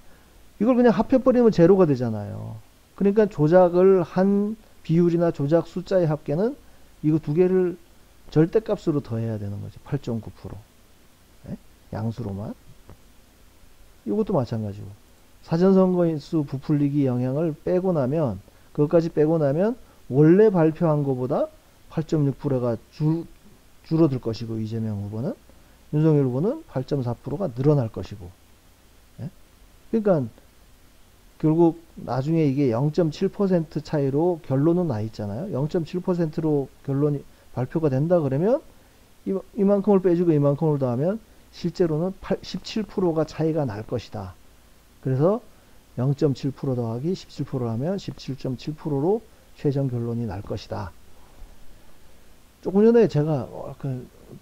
이걸 그냥 합해버리면 제로가 되잖아요. 그러니까 조작을 한 비율이나 조작 숫자의 합계는 이거 두 개를 절대값으로 더해야 되는 거죠. 8.9%. 양수로만. 이것도 마찬가지고. 사전선거인수 부풀리기 영향을 빼고 나면, 그것까지 빼고 나면, 원래 발표한 것보다 8.6%가 줄어들 것이고, 이재명 후보는. 윤석열 후보는 8.4%가 늘어날 것이고. 그러니까, 결국 나중에 이게 0.7% 차이로 결론은 나 있잖아요. 0.7%로 결론이 발표가 된다 그러면 이만큼을 빼주고 이만큼을 더하면 실제로는 17%가 차이가 날 것이다. 그래서 0.7% 더하기 17% 하면 17.7%로 최종 결론이 날 것이다. 조금 전에 제가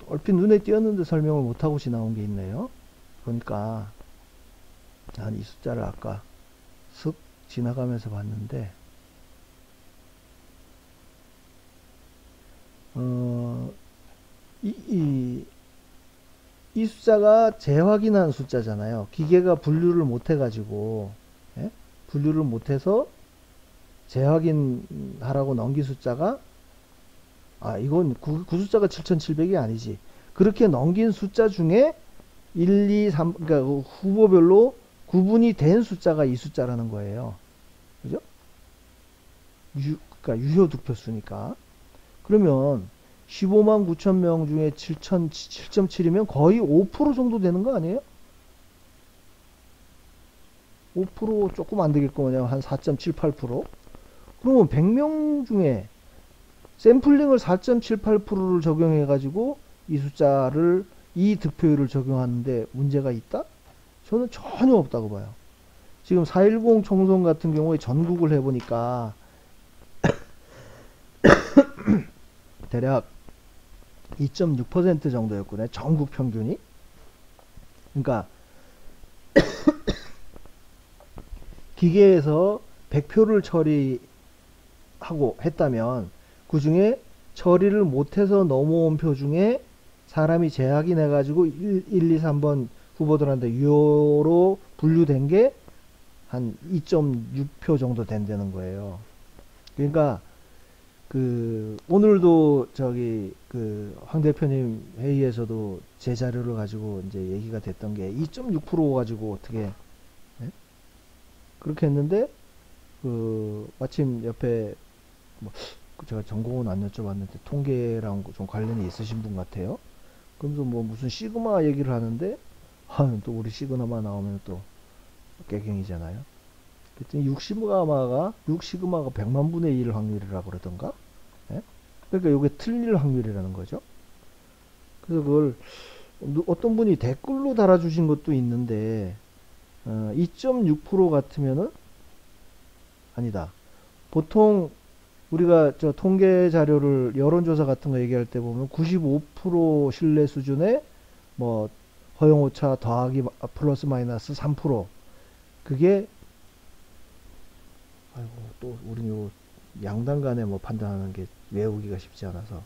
얼핏 눈에 띄었는데 설명을 못하고 지나온 게 있네요. 그러니까 난 이 숫자를 아까 슥 지나가면서 봤는데 이 숫자가 재확인한 숫자잖아요. 기계가 분류를 못 해가지고 분류를 못해서 재확인하라고 넘긴 숫자가 이건 그 숫자가 7700이 아니지. 그렇게 넘긴 숫자 중에 1, 2, 3 그러니까 후보별로 구분이 된 숫자가 이 숫자라는 거예요. 그죠? 그러니까 유효 득표수니까. 그러면 15만 9천 명 중에 7.7이면 거의 5% 정도 되는 거 아니에요? 5% 조금 안 되겠구만요. 한 4.78%. 그러면 100명 중에 샘플링을 4.78%를 적용해가지고 이 숫자를, 이 득표율을 적용하는데 문제가 있다? 저는 전혀 없다고 봐요. 지금 4.10 총선 같은 경우에 전국을 해보니까 대략 2.6% 정도였거든요. 전국 평균이. 그러니까 기계에서 100표를 처리하고 했다면 그 중에 처리를 못해서 넘어온 표 중에 사람이 재확인해 가지고 1, 2, 3번 후보들한테 유효로 분류된 게 한 2.6표 정도 된다는 거예요. 그러니까 오늘도 황 대표님 회의에서도 제 자료를 가지고 이제 얘기가 됐던 게 2.6% 가지고 어떻게 그렇게 했는데 마침 옆에 제가 전공은 안 여쭤봤는데 통계랑 좀 관련이 있으신 분 같아요. 그러면서 무슨 시그마 얘기를 하는데 또 우리 시그마 나오면 또 깨갱이잖아요. 그랬더니 6시그마가 100만 분의 1 확률이라고 그러던가. 그러니까 이게 틀릴 확률이라는 거죠. 그래서 그걸 어떤 분이 댓글로 달아주신 것도 있는데 2.6% 같으면은 아니다. 보통 우리가 통계 자료를 여론조사 같은 거 얘기할 때 보면 95% 신뢰 수준의 허용 오차 더하기 플러스 마이너스 3% 그게 또 우리 요 양당 간에 판단하는 게 외우기가 쉽지 않아서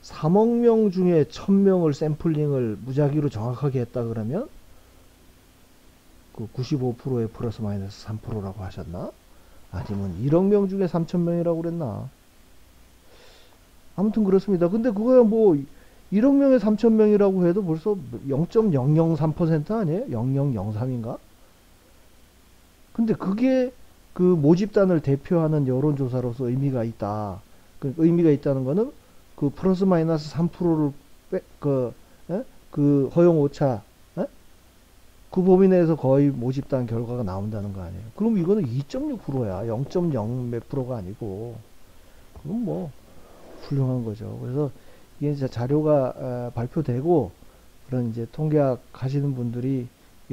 3억 명 중에 1000명을 샘플링을 무작위로 정확하게 했다 그러면 그 95%의 플러스 마이너스 3%라고 하셨나? 아니면 1억 명 중에 3000명이라고 그랬나? 아무튼 그렇습니다. 근데 그거야 1억 명에 3000명이라고 해도 벌써 0.003% 아니에요? 0003인가? 근데 그게 그 모집단을 대표하는 여론조사로서 의미가 있다. 의미가 있다는 거는 그 플러스 마이너스 3%를 그 허용 오차 그 범위 내에서 거의 모집단 결과가 나온다는 거 아니에요. 그럼 이거는 2.6%야. 0.0 몇 프로가 아니고. 그건 훌륭한 거죠. 그래서 이게 이제 자료가 발표되고 그런 이제 통계학 하시는 분들이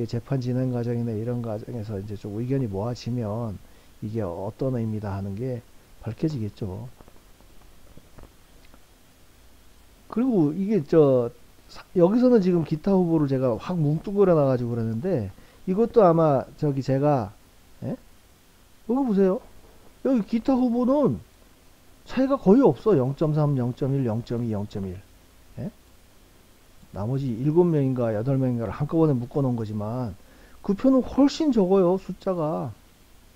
재판 진행 과정이나 이런 과정에서 이제 좀 의견이 모아지면 이게 어떤 의미다 하는 게 밝혀지겠죠. 그리고 이게 여기서는 지금 기타 후보를 제가 확 뭉뚱그려 놔가지고 그러는데, 이것도 아마 저기 제가, 예? 여기 보세요. 여기 기타 후보는 차이가 거의 없어. 0.3, 0.1, 0.2, 0.1. 예? 나머지 7명인가 8명인가를 한꺼번에 묶어 놓은 거지만, 그 표는 훨씬 적어요, 숫자가.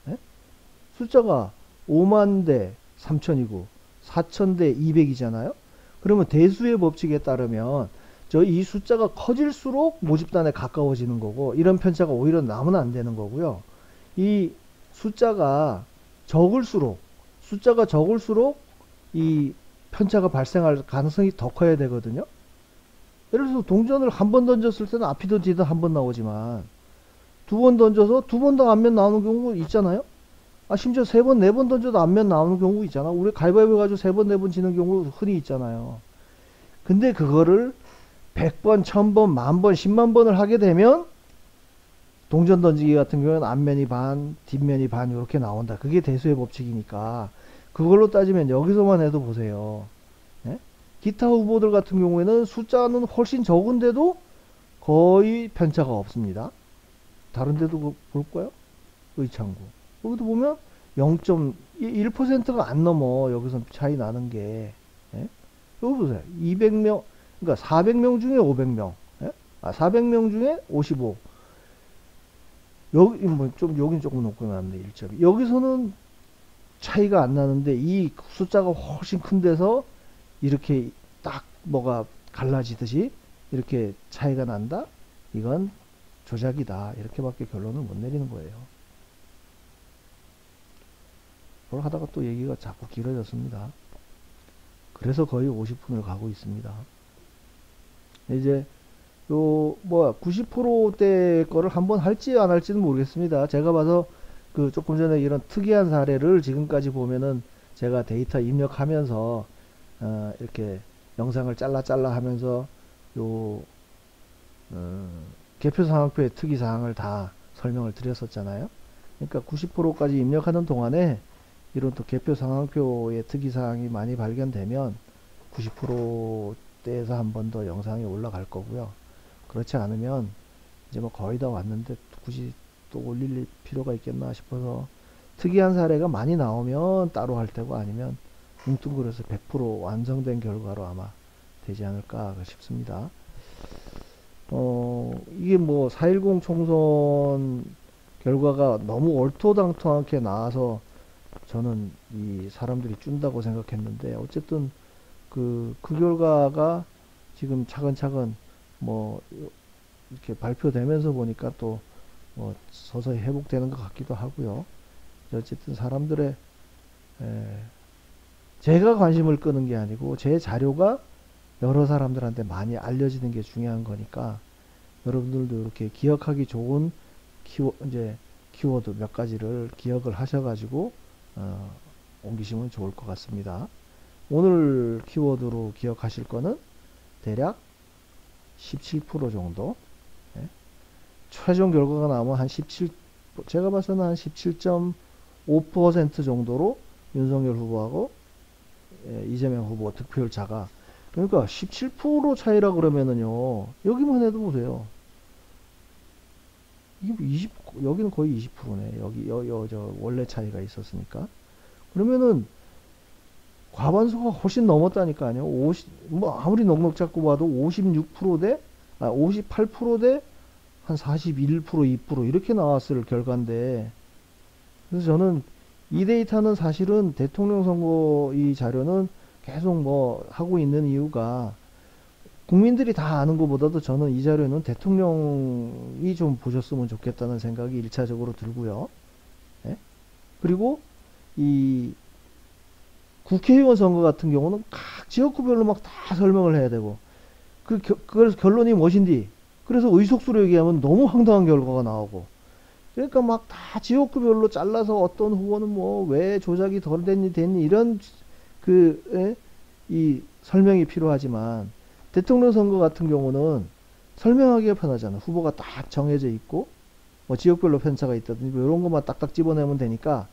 예? 숫자가 5만 대 3천이고, 4천 대 200이잖아요? 그러면 대수의 법칙에 따르면, 저 이 숫자가 커질수록 모집단에 가까워지는 거고, 이런 편차가 오히려 나면 안 되는 거고요. 이 숫자가 적을수록, 숫자가 적을수록 이 편차가 발생할 가능성이 더 커야 되거든요. 예를 들어서 동전을 한 번 던졌을 때는 앞이든 뒤든 한 번 나오지만, 두 번 던져서 두 번 더 앞면 나오는 경우 있잖아요. 아, 심지어 세 번, 네 번 던져도 앞면 나오는 경우 있잖아. 우리 가위바위보 해가지고 세 번, 네 번 지는 경우 흔히 있잖아요. 근데 그거를 100번, 1000번, 만번, 10만 번을 하게 되면 동전 던지기 같은 경우는 앞면이 반, 뒷면이 반 이렇게 나온다. 그게 대수의 법칙이니까 그걸로 따지면 여기서만 해도 보세요. 예? 기타 후보들 같은 경우에는 숫자는 훨씬 적은데도 거의 편차가 없습니다. 다른 데도 볼까요? 의창구. 여기도 보면 0.1%가 안 넘어. 여기서 차이 나는 게. 예? 여기 보세요. 200명, 그러니까 400명 중에 500명. 예? 아, 400명 중에 55. 여기, 뭐, 좀, 여긴 조금 높게 나왔네, 1점이. 여기서는 차이가 안 나는데, 이 숫자가 훨씬 큰 데서 이렇게 딱 뭐가 갈라지듯이 이렇게 차이가 난다? 이건 조작이다. 이렇게밖에 결론을 못 내리는 거예요. 그걸 하다가 또 얘기가 자꾸 길어졌습니다. 그래서 거의 50분을 가고 있습니다. 이제 요 뭐야 90%대 거를 한번 할지 안 할지는 모르겠습니다. 제가 봐서 그 조금 전에 이런 특이한 사례를 지금까지 보면은 제가 데이터 입력하면서 이렇게 영상을 잘라 하면서 요 개표상황표의 특이사항을 다 설명을 드렸었잖아요. 그러니까 90%까지 입력하는 동안에 이런 또 개표상황표의 특이사항이 많이 발견되면 90%대에서 한 번 더 영상이 올라갈 거고요. 그렇지 않으면 이제 뭐 거의 다 왔는데 굳이 또 올릴 필요가 있겠나 싶어서 특이한 사례가 많이 나오면 따로 할 테고 아니면 뭉뚱그려서 100% 완성된 결과로 아마 되지 않을까 싶습니다. 이게 뭐 4.10 총선 결과가 너무 얼토당토하게 나와서 저는 이 사람들이 쭌다고 생각했는데 어쨌든 그 결과가 지금 차근차근 뭐 이렇게 발표되면서 보니까 또 뭐 서서히 회복되는 것 같기도 하고요. 어쨌든 사람들의 제가 관심을 끄는 게 아니고 제 자료가 여러 사람들한테 많이 알려지는 게 중요한 거니까 여러분들도 이렇게 기억하기 좋은 키워드 몇 가지를 기억을 하셔가지고 옮기시면 좋을 것 같습니다. 오늘 키워드로 기억하실 거는 대략 17% 정도. 예? 최종 결과가 나오면 한 17, 제가 봐서는 한 17.5% 정도로 윤석열 후보하고 이재명 후보 득표율 차가, 그러니까 17% 차이라 그러면은요, 여기만 해도 보세요. 이게 20, 여기는 거의 20%네. 저 원래 차이가 있었으니까. 그러면은 과반수가 훨씬 넘었다니까요. 뭐 아무리 넉넉 잡고 봐도 56%대, 58%대 한 41%, 2% 이렇게 나왔을 결과인데, 그래서 저는 이 데이터는 사실은 대통령 선거 이 자료는 계속 뭐 하고 있는 이유가 국민들이 다 아는 것보다도 저는 이 자료는 대통령이 좀 보셨으면 좋겠다는 생각이 1차적으로 들고요. 예? 그리고 이 국회의원 선거 같은 경우는 각 지역구별로 막 다 설명을 해야 되고 그걸 결론이 무엇인지, 그래서 의석수로 얘기하면 너무 황당한 결과가 나오고, 그러니까 막 다 지역구별로 잘라서 어떤 후보는 뭐 왜 조작이 덜 됐니 이런 이 설명이 필요하지만 대통령 선거 같은 경우는 설명하기가 편하잖아. 후보가 딱 정해져 있고 뭐 지역별로 편차가 있다든지 뭐 이런 것만 딱딱 집어내면 되니까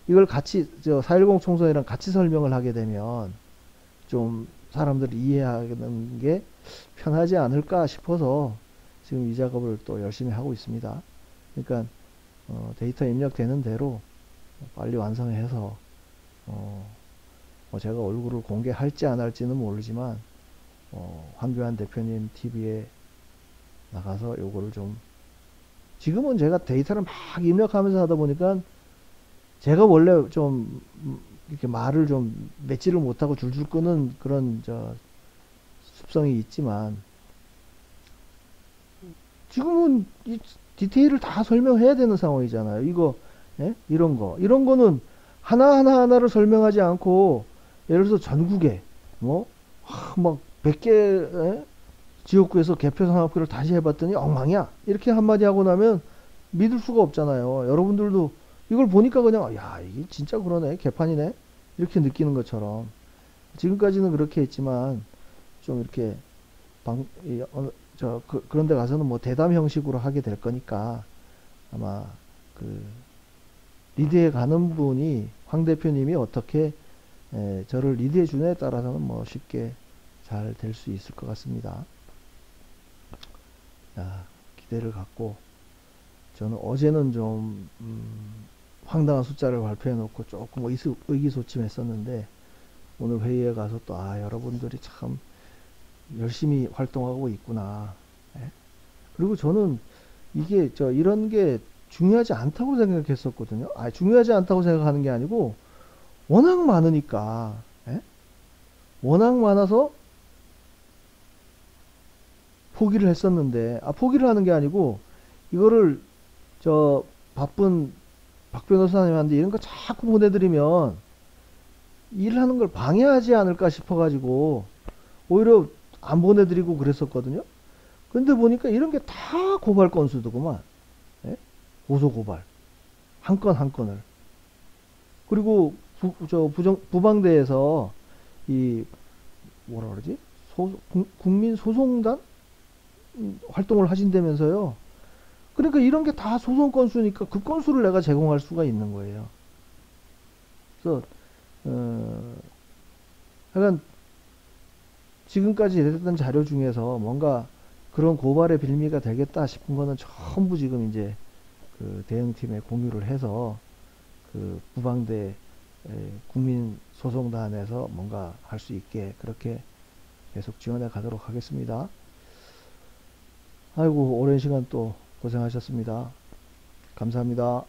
이걸 같이 4.10 총선이랑 같이 설명을 하게 되면 좀 사람들이 이해하는 게 편하지 않을까 싶어서 지금 이 작업을 또 열심히 하고 있습니다. 그러니까 데이터 입력되는 대로 빨리 완성해서 뭐 제가 얼굴을 공개할지 안 할지는 모르지만 황교안 대표님 TV에 나가서 요거를 좀, 지금은 제가 데이터를 막 입력하면서 하다 보니까 제가 원래 좀 이렇게 말을 좀 맺지를 못하고 줄줄 끄는 그런 습성이 있지만, 지금은 이 디테일을 다 설명해야 되는 상황이잖아요. 이거, 예? 이런 거는 하나를 설명하지 않고, 예를 들어서 전국에 막 100개 지역구에서 개표 상업표를 다시 해봤더니 엉망이야, 이렇게 한마디 하고 나면 믿을 수가 없잖아요. 여러분들도 이걸 보니까 그냥 야, 이게 진짜 그러네, 개판이네, 이렇게 느끼는 것처럼 지금까지는 그렇게 했지만, 좀 이렇게 그런 데 가서는 뭐 대담 형식으로 하게 될 거니까, 아마 그 리드해 가는 분이, 황 대표님이 어떻게 저를 리드해 주냐에 따라서는 뭐 쉽게 잘 될 수 있을 것 같습니다. 야, 기대를 갖고, 저는 어제는 좀 황당한 숫자를 발표해 놓고 조금 의기소침했었는데, 오늘 회의에 가서 또 여러분들이 참 열심히 활동하고 있구나. 예? 그리고 저는 이게 이런 게 중요하지 않다고 생각했었거든요. 중요하지 않다고 생각하는 게 아니고, 워낙 많으니까, 예? 워낙 많아서 포기를 했었는데, 포기를 하는 게 아니고, 이거를 바쁜 박 변호사님한테 이런 거 자꾸 보내드리면 일하는 걸 방해하지 않을까 싶어가지고 오히려 안 보내드리고 그랬었거든요. 근데 보니까 이런 게 다 고발 건수더구만. 예? 고소 고발 한 건 한 건을. 그리고 부방대에서 이 뭐라 그러지, 국민 소송단 활동을 하신다면서요. 그러니까 이런 게 다 소송 건수니까 그 건수를 내가 제공할 수가 있는 거예요. 그래서 하여간 지금까지 제출했던 자료 중에서 뭔가 그런 고발의 빌미가 되겠다 싶은 거는 전부 지금 이제 그 대응팀에 공유를 해서 그 부방대 국민소송단에서 뭔가 할 수 있게 그렇게 계속 지원해 가도록 하겠습니다. 아이고, 오랜 시간 또 고생하셨습니다. 감사합니다.